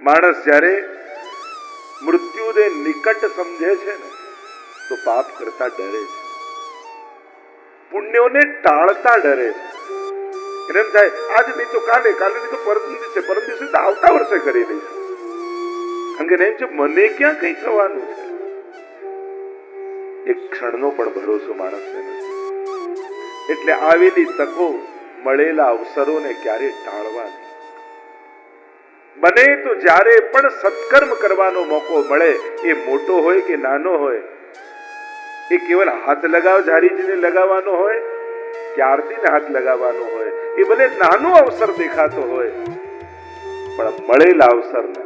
માણસ જ્યારે મૃત્યુને નિકટ સમજે છે ને તો પાપ કરતા ડરે છે, પુણ્યોને ટાળતા ડરે છે. એમ થાય આજ નહીં તો કાલે, કાલે નહીં તો પરમ દિવસે, પરમ દિવસે તો આવતા વર્ષે કરી લઈશું. કારણ કે એમ છે મને ક્યાં કઈ થવાનું છે. એક ક્ષણનો પણ ભરોસો માણસને નથી. એટલે આવેલી તકો, મળેલા અવસરોને ક્યારે ટાળવા નહીં. બને તો જ્યારે પણ સત્કર્મ કરવાનો મોકો મળે, એ મોટો હોય કે નાનો હોય, એ કેવલ હાથ લગાવ ઝારીજીને લગાવવાનો હોય કે આરતીને હાથ લગાવવાનો હોય, એ ભલે નાનો અવસર દેખાતો હોય, પણ મળેલા અવસરને,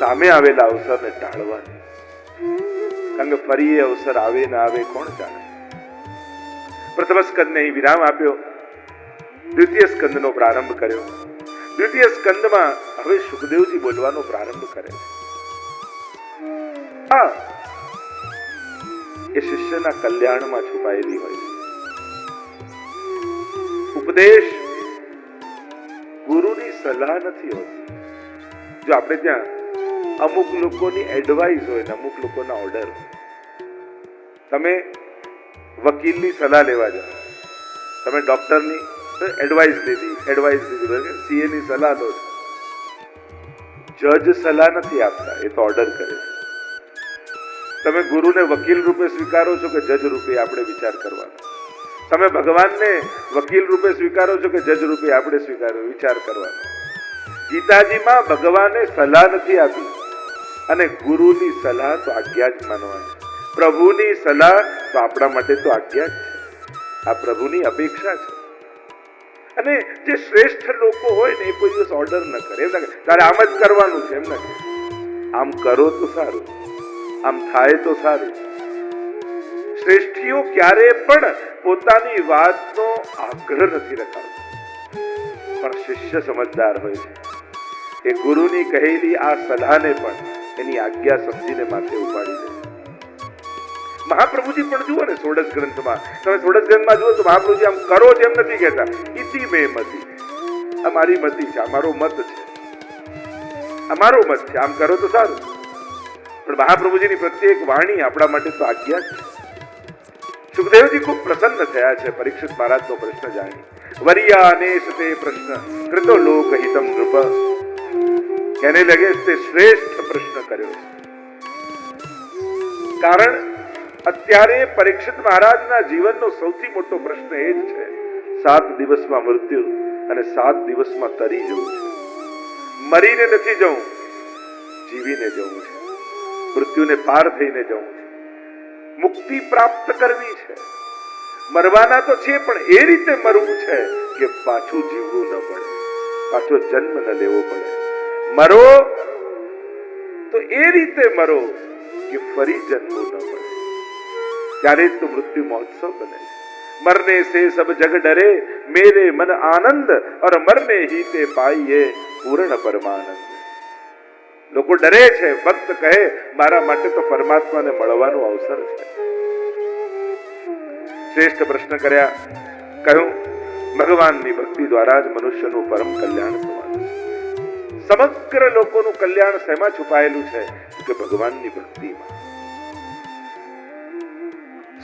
સામે આવેલા અવસરને ટાળવા નહીં. કારણ કે ફરી એ અવસર આવે ના આવે કોણ જાણે. પ્રથમ સ્કંદને અહીં વિરામ આપ્યો, દ્વિતીય સ્કંદનો પ્રારંભ કર્યો. દ્વિતીય સ્કંદમાં હવે સુખદેવજી બોલવાનો પ્રારંભ કરે છે. એ શિષ્યના કલ્યાણમાં છુપાયેલી હોય છે. ઉપદેશ ગુરુની સલાહ નથી હોતી. જો આપણે ત્યાં અમુક લોકોની એડવાઇસ હોય ને અમુક લોકોના ઓર્ડર. તમે વકીલની સલાહ લેવા જાઓ, તમે ડોક્ટરની એડવાઇસ લીધી, સીએ ની સલાહ લો. જજ સલાહ નથી આપતા, એ તો ઓર્ડર કરે છે. તમે ગુરુને વકીલ રૂપે સ્વીકારો છો કે જજ રૂપે, આપણે વિચાર કરવાનો. તમે ભગવાનને વકીલ રૂપે સ્વીકારો છો કે જજ રૂપે, આપણે વિચાર કરવાનો. ગીતાજીમાં ભગવાને સલાહ નથી આપી, અને ગુરુની સલાહ તો આજ્ઞા જ માનવાની. પ્રભુની સલાહ તો આપણા માટે તો આજ્ઞા જ છે. આ પ્રભુની અપેક્ષા છે. અને જે શ્રેષ્ઠ લોકો હોય ને એ કોઈ દિવસ ઓર્ડર ન કરે. એમ ના તારે આમ જ કરવાનું છે, એમ ના કે આમ કરો તો સારું, આમ થાય તો સારું. શ્રેષ્ઠીઓ ક્યારે પણ પોતાની વાતનો આગ્રહ નથી રખાવતા, પણ શિષ્ય સમજદાર હોય છે. એ ગુરુની કહેલી આ સલાહને પણ એની આજ્ઞા સમજીને માથે ઉપાડી દે. મહાપ્રભુજી પણ જુઓ ને ષોડશ ગ્રંથમાં, તમે ષોડશ ગ્રંથમાં જુઓ તો મહાપ્રભુજી આમ કરો જેમ નથી કહેતા, ઇતિ મે મતિ, આ મારી મતિ છે, આ મારો મત છે, આ મારો મત છે, આમ કરો તો સારું. પણ મહાપ્રભુજીની પ્રત્યેક વાણી આપણા માટે તો આજ્ઞા છે. સુખદેવજી ખૂબ પ્રસન્ન થયા છે પરીક્ષિત મહારાજનો પ્રશ્ન જાણી. વર્યાનેશ તે પ્રશ્ન કૃતો લોકહિતમ નૃપ. એને લગે તે શ્રેષ્ઠ પ્રશ્ન કર્યો છે. કારણ અત્યારે પરીક્ષિત મહારાજના જીવનનો સૌથી મોટો પ્રશ્ન એ જ છે, 7 દિવસમાં મૃત્યુ અને 7 દિવસમાં તરી જવું છે. મરીને નથી જવું, જીવીને જવું છે. મૃત્યુને પાર થઈને જવું છે. મુક્તિ પ્રાપ્ત કરવી છે. મરવાના તો છે, પણ એ રીતે મરવું છે કે પાછું જીવવું ન પડે, પાછો જન્મ ન લેવો પડે. મરો તો એ રીતે મરો કે ફરી જન્મવું ન પડે. ત્યારે જ તો મૃત્યુ મહોત્સવ બને. મરને સે સબ જગ ડરે, મેરે મન આનંદ और मरने ही ते पाइए पूर्ण परमानंद. લોકો ડરે છે, ભક્ત કહે મારા માટે તો પરમાત્માને મળવાનો અવસર છે. શ્રેષ્ઠ પ્રશ્ન કર્યા. કહ્યું ભગવાનની ભક્તિ દ્વારા જ મનુષ્યનું પરમ કલ્યાણ થવાનું છે. સમગ્ર લોકોનું કલ્યાણ શેમાં છુપાયેલું છે કે ભગવાનની ભક્તિમાં.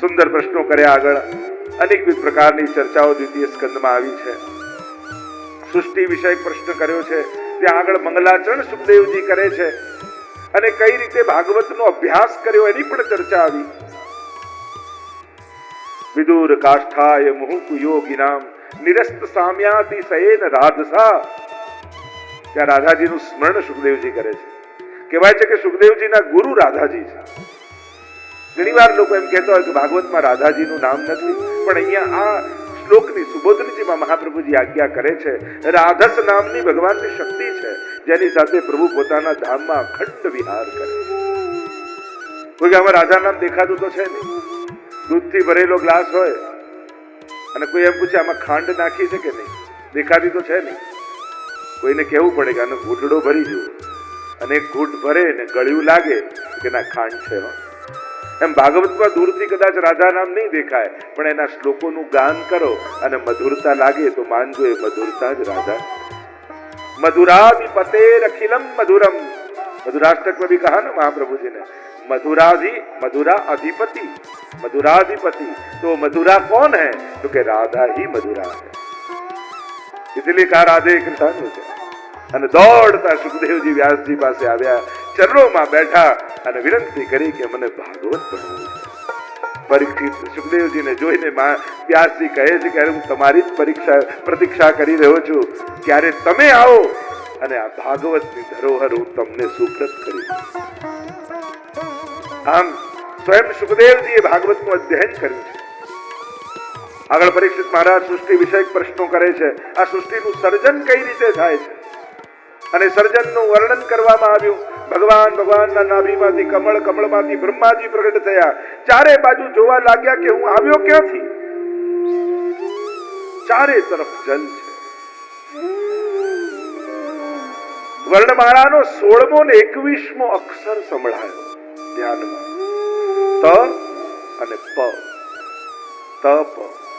સુંદર પ્રશ્નો કર્યા. આગળ અનેકવિધ પ્રકારની ચર્ચાઓ દ્વિતીય સ્કંદમાં આવી છે. સૃષ્ટિ વિષયક પ્રશ્ન કર્યો છે. ત્યાં આગળ મંગલાચરણ સુખદેવજી કરે છે, અને કઈ રીતે ભાગવતનો અભ્યાસ કર્યો એની પણ ચર્ચા આવી. વિદુર કાષ્ઠાય મુહુક યોગિનામ નિરસ્ત સામ્યાતિ સયેન રાધસા. ત્યાં રાધાજીનું સ્મરણ સુખદેવજી કરે છે. કહેવાય છે કે સુખદેવજીના ગુરુ રાધાજી છે. ઘણી વાર લોકો એમ કહેતા હોય કે ભાગવતમાં રાધાજીનું નામ નથી, પણ અહીંયા આ શ્લોકની સુબોધનજીમાં મહાપ્રભુજી આજ્ઞા કરે છે. રાધસ નામની ભગવાનની શક્તિ છે, જેની સાથે પ્રભુ પોતાના ધામમાં અખંડ વિહાર કરે છે. કોઈ આમાં રાધા નામ દેખાતું તો છે નહીં. દૂધથી ભરેલો ગ્લાસ હોય અને કોઈ એમ પૂછે આમાં ખાંડ નાખી છે કે નહીં, દેખાતી તો છે નહીં. કોઈને કહેવું પડે કે આનો ઘૂંટડો ભરી જુઓ, અને એક ઘૂંટ ભરે ને ગળ્યું લાગે કે ના ખાંડ છે. એમ ભાગવતમાં દૂરથી કદાચ રાધા નામ નહીં દેખાય, પણ એના શ્લોકોનું ગાન કરો અને મધુરતા લાગે તો માનજો એ મધુરતા જ રાધા. मधुराधिपतेर अखिलम मधुरम। मधुराष्टक में भी कहा ना महाप्रभु जी ने, मधुरा अधिपति, मधुराधिपति। तो मधुरा कौन है? तो के राधा ही मधुरा है। इसलिए कहा राधे कृष्ण होते। અને દોડતા સુખદેવજી વ્યાસજી પાસે આવ્યા, ચરણોમાં બેઠા અને વિનંતી કરી કે મને ભાગવત ભણવું છે। પરીક્ષિત સુખદેવજીને જોઈને વ્યાસજી કહે છે કે હું તમારી જ પ્રતીક્ષા કરી રહ્યો છું, ક્યારે તમે આવો અને આ ભાગવતની ધરોહર હું તમને સુપ્રત કરી। આમ સ્વયં સુખદેવજીએ ભાગવતનું અધ્યયન કર્યું છે। આગળ પરીક્ષિત મહારાજ સૃષ્ટિ વિષયક પ્રશ્નો કરે છે। આ સૃષ્ટિનું સર્જન કઈ રીતે થાય છે અને સર્જનનું વર્ણન કરવામાં આવ્યું। ભગવાનના નાભીમાંથી કમળ, કમળમાંથી બ્રહ્માજી પ્રગટ થયા। ચારે બાજુ જોવા લાગ્યા કે હું આવ્યો ક્યાંથી? ચારે તરફ જલ છે। વર્ણમાળાનો 16મો ને 21મો અક્ષર સંભળાયો ધ્યાનમાં, ત અને પ। તપ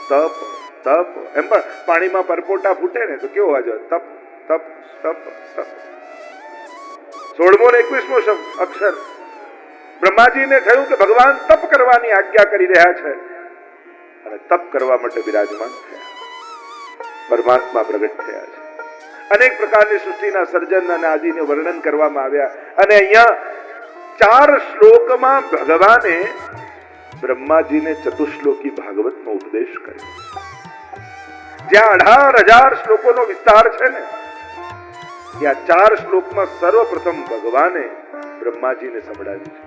તપ તપ, એમ પણ પાણીમાં પરપોટા ફૂટે ને તો કેવો અવાજ હોય? તપ તપ તપ તપ। 16મો ને 21મો અક્ષર। બ્રહ્માજીને થયું કે ભગવાન તપ કરવાની આજ્ઞા કરી રહ્યા છે અને તપ કરવા માટે બિરાજમાન થયા। પરમાત્મા પ્રગટ થયા છે। અનેક પ્રકારની સૃષ્ટિના સર્જન અને આદિને વર્ણન કરવામાં આવ્યા। અને અહીંયા 4 શ્લોકમાં ભગવાને બ્રહ્માજીને ચતુશ્લોકી ભાગવતનો ઉપદેશ કર્યો। જ્યાં 18,000 શ્લોકોનો વિસ્તાર છે ને, ત્યાં 4 શ્લોકમાં સર્વપ્રથમ ભગવાને બ્રહ્માજીને સંભળાવ્યું છે।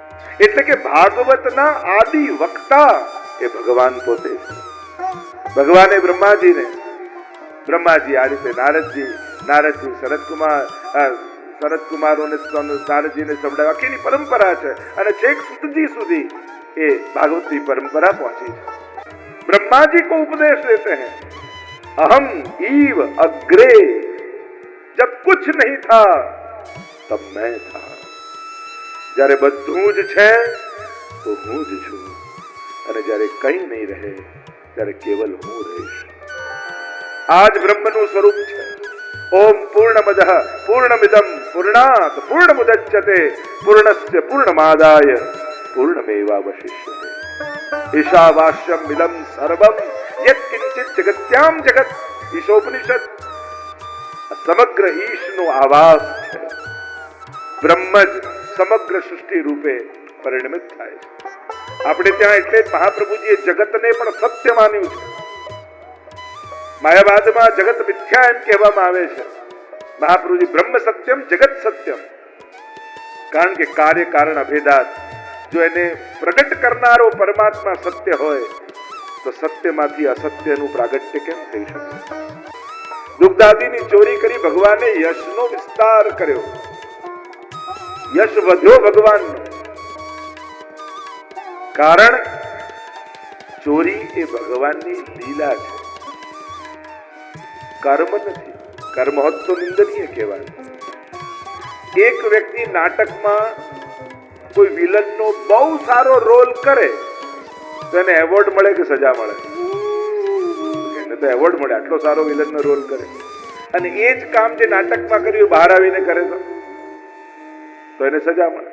એટલે કે ભાગવતના આદિ વક્તા એ ભગવાન પોતે છે। ભગવાને બ્રહ્માજી આ રીતે નારદજી શરદકુમારોને નારદજીને સંભળાવ્યા। આખીની પરંપરા છે અને છેક સુતજી સુધી એ भागवत की परंपरा पहुंची है। ब्रह्मा जी को उपदेश देते हैं, अहम ईव अग्रे, जब कुछ नहीं था तब मैं था, જ્યારે બધું જ છે તો હું જ છું અને જ્યારે કંઈ નહીં રહે ત્યારે કેવલ હું રહીશ। આ જ બ્રહ્મનું સ્વરૂપ છે। ઓમ પૂર્ણમદઃ પૂર્ણમિદં પૂર્ણાત પૂર્ણમુદચ્યતે પૂર્ણસ્ય પૂર્ણમાદાય પૂર્ણમેવાવશિષ્યતે। ઈશાવાસ્યમ મિદં સર્વમ યત્કિંચિત જગત્યામ જગત। ઈશોપનિષદ સમગ્ર ઈશનો આવાસ છે। બ્રહ્મ જ સમગ્ર સૃષ્ટિ રૂપે પરિણમિત થાય છે। આપણે ત્યાં એટલે મહાપ્રભુજીએ જગતને પણ સત્ય માન્યું છે। માયાવાદમાં જગત મિથ્યા એમ કહેવામાં આવે છે। મહાપ્રભુજી બ્રહ્મ સત્યમ જગત સત્યમ, કારણ કે કાર્ય કારણ અભેદાત। જો એને પ્રગટ કરનારો પરમાત્મા સત્ય હોય તો સત્યમાંથી અસત્યનું પ્રાગટ્ય કેમ થઈ શકે? દુગ્ધાદિની ચોરી કરી ભગવાને યશનો વિસ્તાર કર્યો, યશ વધ્યો ભગવાનનો। કારણ ચોરી એ ભગવાનની લીલા છે, કર્મ નથી। કર્મ હોત તો નિંદનીય કહેવાય। એક વ્યક્તિ નાટકમાં કોઈ વિલનનો બહુ સારો રોલ કરે તો એને એવોર્ડ મળે કે સજા મળે? એને તો એવોર્ડ મળે, આટલો સારો વિલનનો રોલ કરે। અને એ જ કામ જે નાટકમાં કર્યું બહાર આવીને કરે તો એને સજા મળે।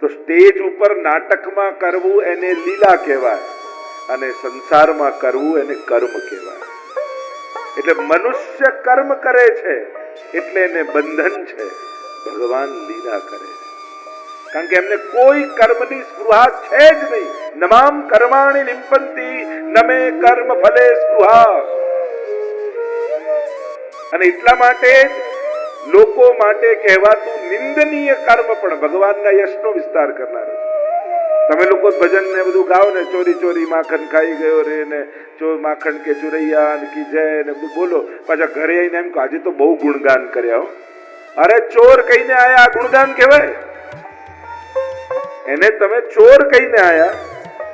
તો સ્ટેજ ઉપર નાટકમાં કરવું એને લીલા કહેવાય અને સંસારમાં કરવું એને કર્મ કહેવાય। એટલે મનુષ્ય કર્મ કરે છે એટલે એને બંધન છે, ભગવાન લીલા કરે છે। કારણ કે એમને કોઈ કર્મની સ્પૃહા છે જ નહીં। નમામ કર્માણિ લિંપંતી નમે કર્મ ફલે સ્પૃહા। અને એટલા માટે લોકો માટે કહેવાતું નિંદનીય કર્મ પણ ભગવાનના યશનો વિસ્તાર કરનાર છે। તમે લોકો ભજન ને બધું ગાઓ ને, ચોરી ચોરી માખણ ખાઈ ગયો રે ને, માખણ કે ચુરૈયા ને કી જય ને બધું બોલો, પાછા ઘરે આવીને એમ કે આજે તો બહુ ગુણગાન કર્યા હો। અરે ચોર કહીને આયા, ગુણગાન કહેવાય? એને તમે ચોર કહીને આયા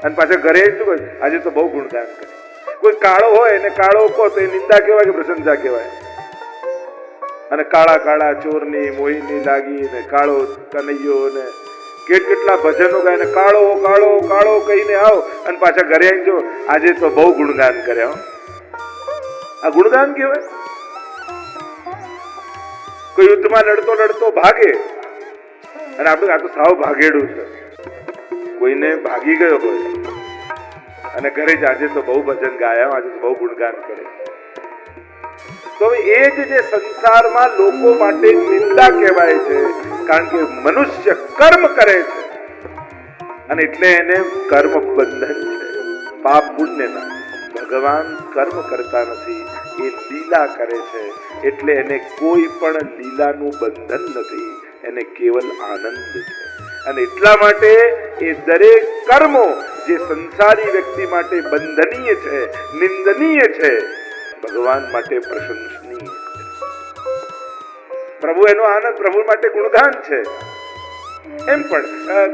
અને પાછા ઘરે શું આજે તો બહુ ગુણગાન કરે। કોઈ કાળો હોય એને કાળો કહો તો એ નિંદા કહેવાય કે પ્રશંસા કહેવાય? અને કાળા કાળા ચોરની મોહીની લાગી ને કાળો કનૈયો ને કેટલા ભજનો ગાય ને કાળો કાળો કાળો કહીને આવો અને પાછા ઘરે આવીને જો આજે તો બહુ ગુણગાન કર્યા। આ ગુણગાન કહેવાય? કોઈ યુદ્ધમાં લડતો લડતો ભાગે અને આપણે આ તો સાવ ભાગેડું છે. કોઈને ભાગી ગયો હોય અને ઘરે જ આજે તો બહુ ભજન ગાયા, આજે તો બહુ ગુણગાન કરે, તો એ જ જે સંસારમાં લોકો માટે નિંદા કહેવાય છે, કારણ કે મનુષ્ય કર્મ કરે છે અને એટલે એને કર્મ બંધન છે, પાપ પુણ્યના. ભગવાન કર્મ કરતા નથી, એ લીલા કરે છે, એટલે એને કોઈ પણ લીલાનું બંધન નથી, એને કેવલ આનંદ છે. અને એટલા માટે એ દરેક કર્મો જે સંસારી વ્યક્તિ માટે બંધનીય છે, નિંદનીય છે, ભગવાન માટે પ્રશંસનીય છે. પ્રભુ એનો આનંદ, પ્રભુ માટે ગુણગાન છે. એમ પણ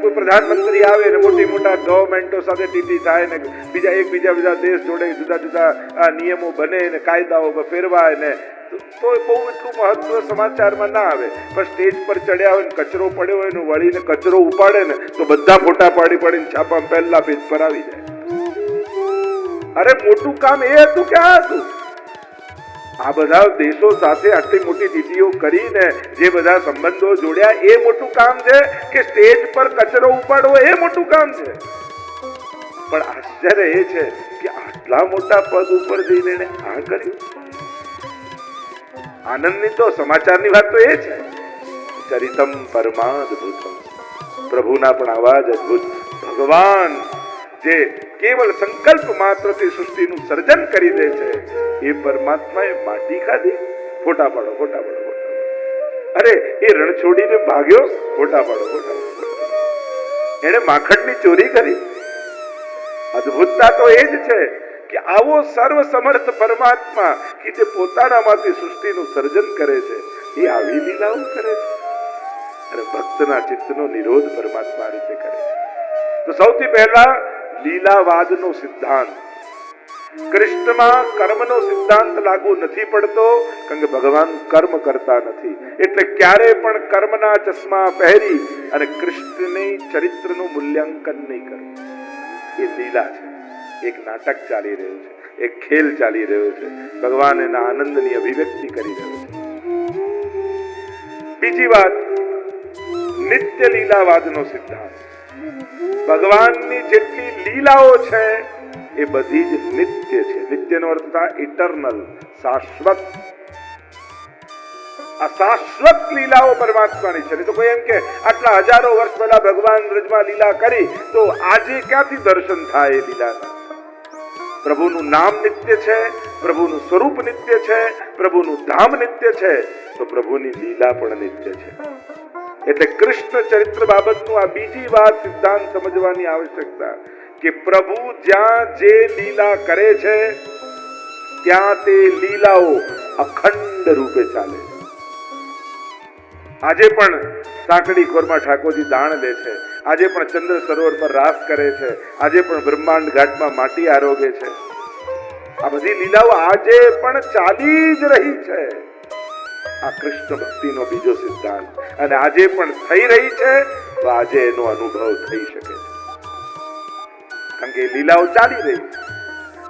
કોઈ પ્રધાનમંત્રી આવે ને મોટી મોટા ગવર્મેન્ટો સાથે ટીટી થાય ને બીજા દેશ જોડે જુદા જુદા નિયમો બને ને કાયદાઓ ફેરવાય ને તો બહુ એટલું મહત્વ સમાચારમાં ના આવે. પણ સ્ટેજ પર ચડ્યા હોય ને કચરો પડ્યો હોય ને વળીને કચરો ઉપાડે ને તો બધા ફોટા પાડીને છાપામાં પહેલા પેજ પર આવી જાય. અરે મોટું કામ એ હતું કે આ હતું? આ બધા દેશો સાથે આટલી મોટી નીતિઓ કરીને જે બધા સંબંધો જોડ્યા એ મોટું કામ છે કે સ્ટેજ પર કચરો ઉપાડવો એ મોટું કામ છે? પણ આશ્ચર્ય એ છે કે આટલા મોટા પદ ઉપર જઈને એને આ કર્યું. આનંદની તો સમાચારની વાત તો એ છે, ચરિતમ પરમાદભૂતમ. પ્રભુના પણ આવા જ અદભુત ભગવાન જે કેવલ સંકલ્પ માત્રથી સૃષ્ટિનું સર્જન કરી દે છે, એ પરમાત્માએ માટી ખાધી. ફોટા પાડો, ફોટા પાડો, ફોટા પાડો. અરે એ રણ છોડીને ભાગ્યો, ફોટા પાડો, ફોટા પાડો. એને માખણની ચોરી કરી. અદ્ભુતતા તો એ જ છે કે આવો સર્વ સમર્થ પરમાત્મા કે જે પોતાનામાંથી સૃષ્ટિનું સર્જન કરે છે, એ આવી લીલાઓ કરે છે અને ભક્તના ચિત્તનો નિરોધ પરમાત્મા રીતે કરે છે. તો સૌથી પહેલા લીલાવાદનો સિદ્ધાંત. કૃષ્ણમાં કર્મનો સિદ્ધાંત લાગુ નથી પડતો, કારણ કે ભગવાન કર્મ કરતા નથી. એટલે ક્યારે પણ કર્મના ચશ્મા પહેરી અને કૃષ્ણની ચરિત્રનું મૂલ્યાંકન નહીં કરવું. એ લીલા છે, એક નાટક ચાલી રહ્યું છે, એક ખેલ ચાલી રહ્યો છે. ભગવાન એના આનંદની અભિવ્યક્તિ કરી રહ્યો છે. બીજી વાત, નિત્ય લીલાવાદનો સિદ્ધાંત. ભગવાનની જેટલી લીલાઓ છે એ બધી જ નિત્ય છે. નિત્યનો અર્થ થાય ઇટરનલ, શાશ્વત. આ શાશ્વત લીલાઓ પરમાત્માની છે. તો કોઈ એમ કે આટલા હજારો વર્ષ પહેલા ભગવાન બ્રજમાં લીલા કરી તો આજે ક્યાંથી દર્શન થાય એ લીલાના? પ્રભુનું નામ નિત્ય છે, પ્રભુનું સ્વરૂપ નિત્ય છે, પ્રભુનું ધામ નિત્ય છે, તો પ્રભુની લીલા પણ નિત્ય છે. એટલે કૃષ્ણ ચરિત્ર બાબતનું આ બીજી વાત સિદ્ધાંત સમજવાની આવશ્યકતા કે પ્રભુ જ્યાં જે લીલા કરે છે ત્યાં તે લીલાઓ અખંડ રૂપે ચાલે. આજે પણ સાંકડી ખોરમાં ઠાકોરજી દાણ લે છે, આજે પણ ચંદ્ર સરોવર પર રાસ કરે છે, આજે પણ બ્રહ્માંડ ઘાટમાં માટી આરોગે છે. આ બધી લીલાઓ આજે પણ ચાલી જ રહી છે. આ કૃષ્ણ ભક્તિનો બીજો સિદ્ધાંત. અને આજે પણ થઈ રહી છે, તો આજે એનો અનુભવ થઈ શકે છે, કારણ કે લીલાઓ ચાલી રહી છે.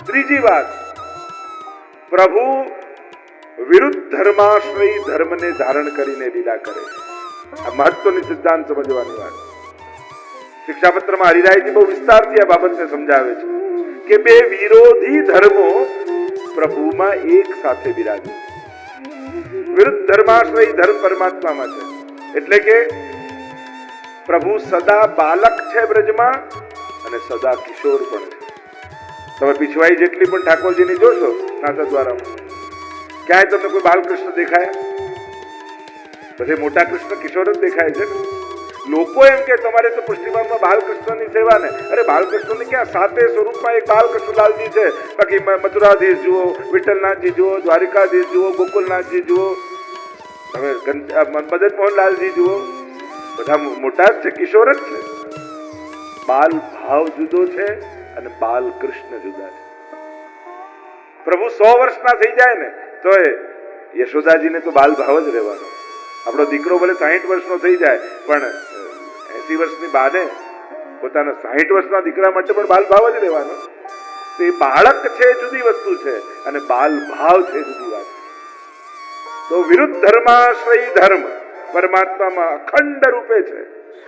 ત્રીજી વાત, પ્રભુ વિરુદ્ધ ધર્માશ્રયી ધર્મને ધારણ કરીને લીલા કરે. આ મહત્વની સિદ્ધાંત સમજવાની વાત. શિક્ષાપત્રમાં હરિરાયજી બહુ વિસ્તારથી આ બાબતને સમજાવે છે કે બે વિરોધી ધર્મો પ્રભુમાં એક સાથે બિરાજે. વિરુદ્ધ ધર્માશ્રયી ધર્મ પરમાત્મામાં છે. એટલે કે પ્રભુ સદા બાલક છે બ્રજમાં અને સદા કિશોર પણ છે. તમે પીછવાઈ જેટલી પણ ઠાકોરજીની જોશો નાથા દ્વારામાં, ક્યાંય તમને કોઈ બાલકૃષ્ણ દેખાય? બધે મોટા કૃષ્ણ કિશોર જ દેખાય છે. લોકો એમ કે તમારે તો પુષ્ટિમાનમાં બાલકૃષ્ણની સેવા ને, અરે બાલકૃષ્ણની ક્યાં? સાતે સ્વરૂપમાં એક બાલકૃષ્ણલાલજી છે. બાકી મથુરાધીશ જુઓ, વિઠ્ઠલનાથજી જુઓ, દ્વારિકાધીશ જુઓ, ગોકુલનાથજી જુઓ, તમે મદન મોહનલાલજી જુઓ, બધા મોટા જ છે, કિશોર જ છે. બાલ ભાવ જુદો છે અને બાલકૃષ્ણ જુદા છે. પ્રભુ 100 વર્ષના થઈ જાય ને તો યશોદાજીને તો બાલ ભાવ જ રહેવાનો. આપણો દીકરો ભલે 60 વર્ષનો થઈ જાય પણ 80 વર્ષની બાને પોતાના 60 વર્ષના દીકરા માટે પણ બાલ ભાવ જ રહેવાનો. તો એ બાળક છે જુદી વસ્તુ છે અને બાલ ભાવ છે જુદી વાત. તો વિરુદ્ધ ધર્માશ્રયી ધર્મ પરમાત્મામાં અખંડ રૂપે છે.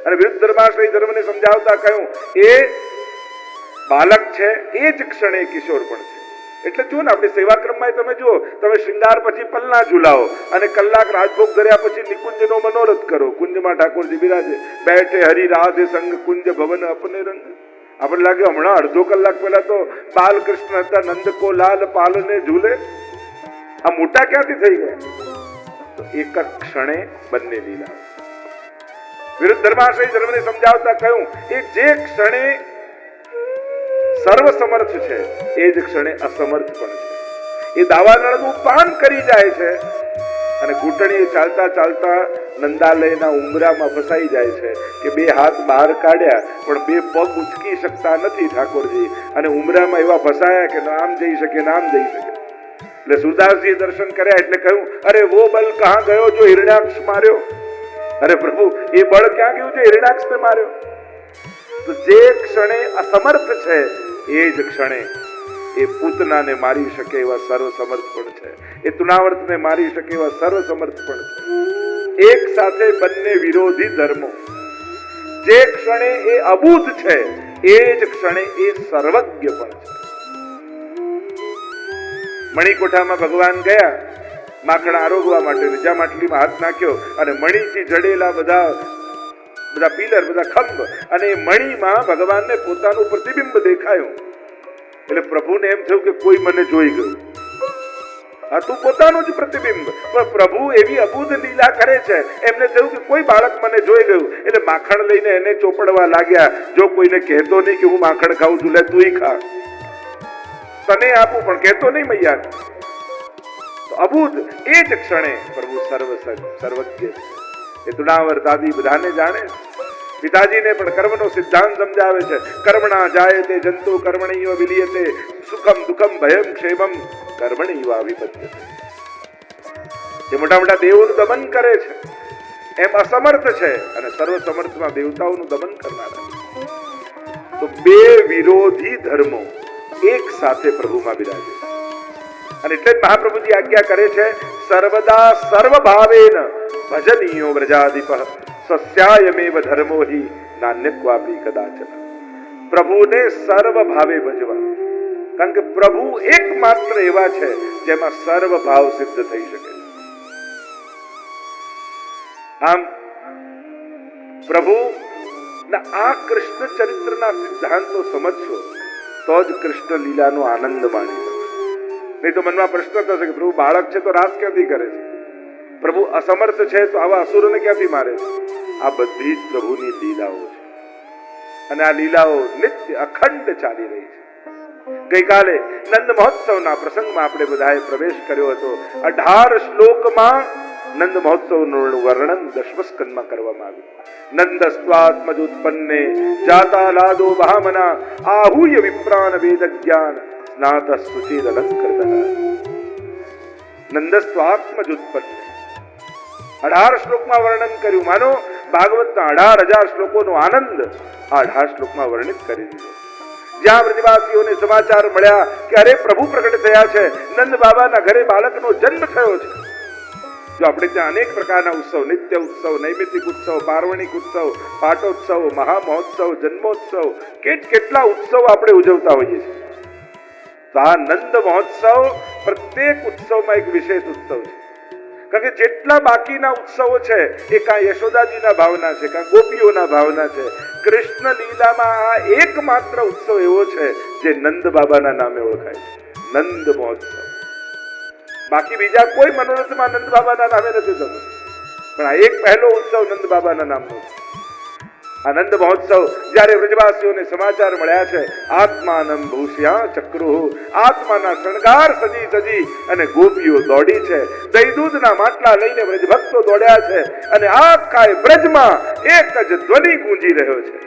અને વિરુદ્ધ ધર્માશ્રયી ધર્મને સમજાવતા કહ્યું એ બાલક છે એ જ ક્ષણે કિશોર પણ છે. એટલે જુઓ ને આપણે સેવાક્રમમાં તમે જુઓ, તમે શૃંગાર પછી પલના ઝુલાવો અને કલાક રાજભોગ ધર્યા પછી નિકુંજનો મનોરથ કરો. કુંજમાં ઠાકોરજી બિરાજે, બેઠે હરિ રાધે સંગ કુંજ ભવન અપને રંગ. આપણે લાગે હમણાં અડધો કલાક પહેલા તો બાલકૃષ્ણ હતા, નંદ કો લાલ પાલને ઝૂલે. આ મોટા ક્યાંથી થઈ ગયા? તો એક જ ક્ષણે બંને લીલા. વિરુદ્ધ ધર્માશ્રયી ધર્મને સમજાવતા કહ્યું એ જે ક્ષણે સર્વ સમર્થ છે એ જ ક્ષણે અસમર્થ પણ છે. એ દાવાનળનું પાન કરી જાય છે અને ઘૂંટણીએ ચાલતા ચાલતા નંદાલયના ઉંબરામાં ફસાઈ જાય છે કે બે હાથ બહાર કાઢ્યા પણ બે પગ ઉચકી શકતા નથી ઠાકોરજી, અને ઉંબરામાં એવા ફસાયા કે નામ જઈ શકે નામ જઈ શકે. એટલે સુરદાસજીએ દર્શન કર્યા એટલે કહ્યું અરે વો બલ કહા ગયો જો હિરણ્યાક્ષ માર્યો. અરે પ્રભુ એ બળ ક્યાં ગયું છે હિરણ્યાક્ષને માર્યો? તો જે ક્ષણે અસમર્થ છે એ જ ક્ષણે એ પૂતનાને મારી શકે એવા સર્વ સમર્થ પણ છે, એ તુનાવર્તને મારી શકે એવા સર્વ સમર્થ પણ છે. એક સાથે બંને વિરોધી ધર્મો. જે ક્ષણે એ અબૂધ છે એ જ ક્ષણે એ સર્વજ્ઞ પણ છે. મણિકોઠામાં ભગવાન ગયા માખણ આરોગવા માટે, જ્યાં માટલીમાં હાથ નાખ્યો અને મણીથી જડેલા બધા પિલર, બધા ખંભ, અને એ મણીમાં ભગવાનને પોતાનું પ્રતિબિંબ દેખાયું. એટલે પ્રભુને એમ થયું કે કોઈ મને જોઈ ગયું. આ તું પોતાનું જ પ્રતિબિંબ. પણ પ્રભુ એવી અબૂધ લીલા કરે છે, એમને થયું કે કોઈ બાળક મને જોઈ ગયું. એટલે માખણ લઈને એને ચોપડવા લાગ્યા. જો કોઈને કહેતો નહીં કે હું માખણ ખાઉં છું, લે તુંય ખા, તને આપું પણ કહેતો નહીં મૈયા. અબૂધ એ જ ક્ષણે પ્રભુ સર્વજ્ઞ. એ તુણાવર્ત આદિ બધાને જાણે. પિતાજીને પણ કર્મનો સિદ્ધાંત સમજાવે છે. કર્મણા જાયતે જંતુ કર્મણૈવ વિલીયતે સુખમ દુઃખમ ભયમ ક્ષેમમ કર્મણૈવ વિપદ્યતે. જે મોટા મોટા દેવોનું દમન કરે છે એમ અસમર્થ છે અને સર્વ સમર્થમાં દેવતાઓનું દમન કરનારા. તો બે વિરોધી ધર્મો એક સાથે પ્રભુમાં બિરાજે. અને એટલે જ મહાપ્રભુજી આજ્ઞા કરે છે સર્વદા સર્વભાવેન ભજનીયો વ્રજાધિપ સસ્યાયમેવ ધર્મો હિ નાન્યક્વાપી કદાચન. પ્રભુને સર્વ ભાવે ભજવા, કારણ કે પ્રભુ એકમાત્ર એવા છે જેમાં સર્વ ભાવ સિદ્ધ થઈ શકે. આમ પ્રભુ આ કૃષ્ણ ચરિત્રના સિદ્ધાંતો સમજશો તો જ કૃષ્ણ લીલાનો આનંદ માણી શકશો. નહીં તો મનમાં પ્રશ્ન થશે કે પ્રભુ બાળક છે તો રાસ ક્યાંથી કરે છે? પ્રભુ અસમર્થ છે તો આવા અસુરોને ક્યાંથી મારે છે? આ બધી જ પ્રભુની લીલાઓ છે અને આ લીલાઓ નિત્ય અખંડ ચાલી રહી છે. ગઈકાલે નંદ મહોત્સવના પ્રસંગમાં આપણે બધાએ પ્રવેશ કર્યો હતો. 18 શ્લોકમાં નંદ મહોત્સવનું વર્ણન દશમ સ્કંદમાં કરવામાં આવ્યું. નંદસ્વાત્મજોત્પન્ને જાતા લાદો ભામના આહુય વિપ્રાન વેદ જ્ઞાન સ્નાતઃ સુચિર અલંકૃતઃ. નંદસ્વાત્મજોત્પન્ને 18 શ્લોકમાં વર્ણન કર્યું. માનો ભાગવતના 18,000 શ્લોકોનો આનંદ આ 18 શ્લોકમાં વર્ણિત કરી દીધો. જ્યાં બ્રજવાસીઓને સમાચાર મળ્યા કે અરે પ્રભુ પ્રગટ થયા છે, નંદ બાબાના ઘરે બાળકનો જન્મ થયો છે. જો આપણે ત્યાં અનેક પ્રકારના ઉત્સવ, નિત્ય ઉત્સવ, નૈમિતિક ઉત્સવ, પાર્વણિક ઉત્સવ, પાટોત્સવ, મહામહોત્સવ, જન્મોત્સવ, કેટલા ઉત્સવ આપણે ઉજવતા હોઈએ છીએ. તો આ નંદ મહોત્સવ પ્રત્યેક ઉત્સવમાં એક વિશેષ ઉત્સવ છે. કારણ કે જેટલા બાકીના ઉત્સવો છે એ કાં યશોદાજીના ભાવના છે, કાં ગોપીઓના ભાવના છે. કૃષ્ણ લીલામાં આ એકમાત્ર ઉત્સવ એવો છે જે નંદ બાબાના નામે ઓળખાય છે, નંદ મહોત્સવ. બાકી બીજા કોઈ મનોરથમાં નંદ બાબાના નામે નથી થતો, પણ આ એક પહેલો ઉત્સવ નંદ બાબાના નામનો છે. આનંદ મહોત્સવ જ્યારે વ્રજવાસીઓને સમાચાર મળ્યા છે આત્માનમ ભૂષ્યા ચક્રુઃ, આત્માના શણગાર સજી સજી અને ગોપીઓ દોડી છે. દહીં દૂધના માટલા લઈને વ્રજભક્તો દોડ્યા છે અને આખા બ્રજમાં એક જ ધ્વનિ ગૂંજી રહ્યો છે.